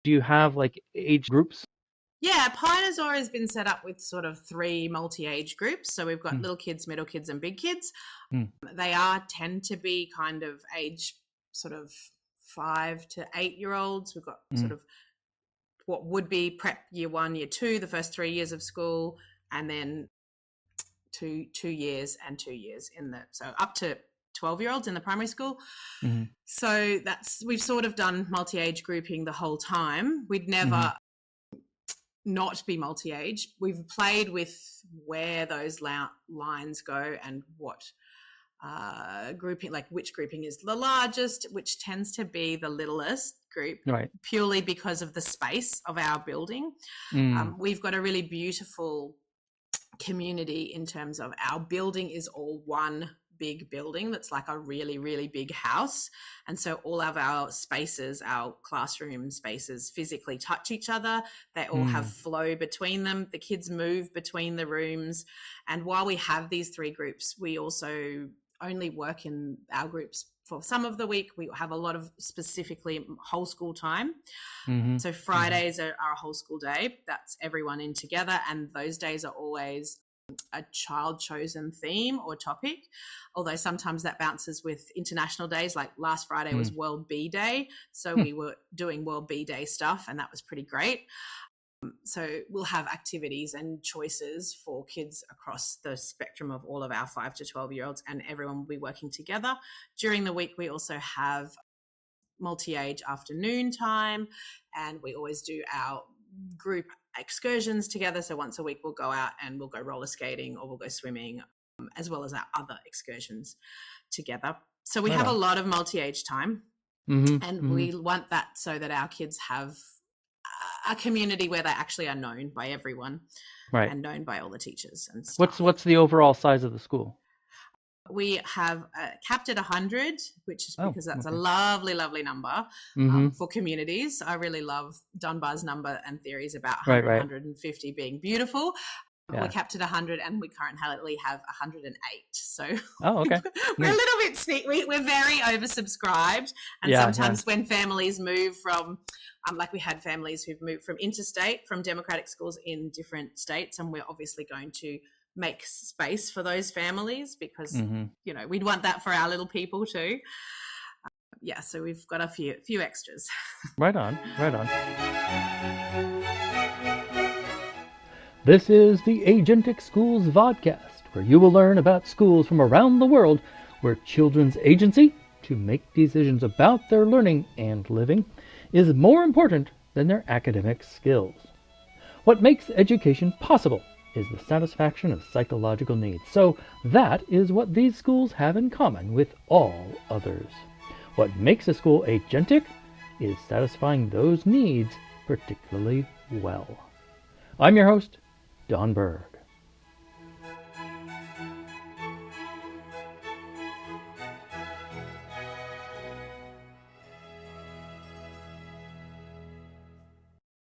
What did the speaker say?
Do you have like age groups? Yeah, Pine has always been set up with sort of 3 multi-age groups. So we've got little kids, middle kids, and big kids. They tend to be kind of age sort of 5 to 8-year-olds. We've got sort of what would be prep year 1, year 2, the first 3 years of school, and then 2 years and 2 years so up to 12-year-olds in the primary school. So we've sort of done multi-age grouping the whole time. We'd never not be multi-age. We've played with where those lines go and what grouping, like which grouping is the largest, which tends to be the littlest group, purely because of the space of our building. We've got a really beautiful community in terms of our building is all one big building that's like a really, really big house. And so all of our spaces, our classroom spaces, physically touch each other. They all have flow between them. The kids move between the rooms. And while we have these 3 groups, we also only work in our groups for some of the week. We have a lot of specifically whole school time. So Fridays are a whole school day. That's everyone in together. And those days are always a child chosen theme or topic, although sometimes that bounces with international days. Like last Friday was World Bee Day, so we were doing World Bee Day stuff, and that was pretty great. So we'll have activities and choices for kids across the spectrum of all of our 5 to 12-year-olds, and everyone will be working together. During the week, we also have multi-age afternoon time, and we always do our group excursions together. So once a week we'll go out and we'll go roller skating or we'll go swimming, as well as our other excursions together. So we have a lot of multi-age time, and we want that so that our kids have a community where they actually are known by everyone, and known by all the teachers and stuff. What's the overall size of the school? We have capped at 100, which is because that's a lovely, lovely number for communities. I really love Don Berg's number and theories about 100, 150 being beautiful. We're capped at 100, and we currently have 108. So we're a little bit sneaky. We're very oversubscribed. And sometimes when families move from, like we had families who've moved from interstate, from democratic schools in different states, and we're obviously going to make space for those families because, you know, we'd want that for our little people too. So we've got a few extras. Right on. This is the Agentic Schools Podcast, where you will learn about schools from around the world where children's agency to make decisions about their learning and living is more important than their academic skills. What makes education possible is the satisfaction of psychological needs. So that is what these schools have in common with all others. What makes a school agentic is satisfying those needs particularly well. I'm your host, Don Berg.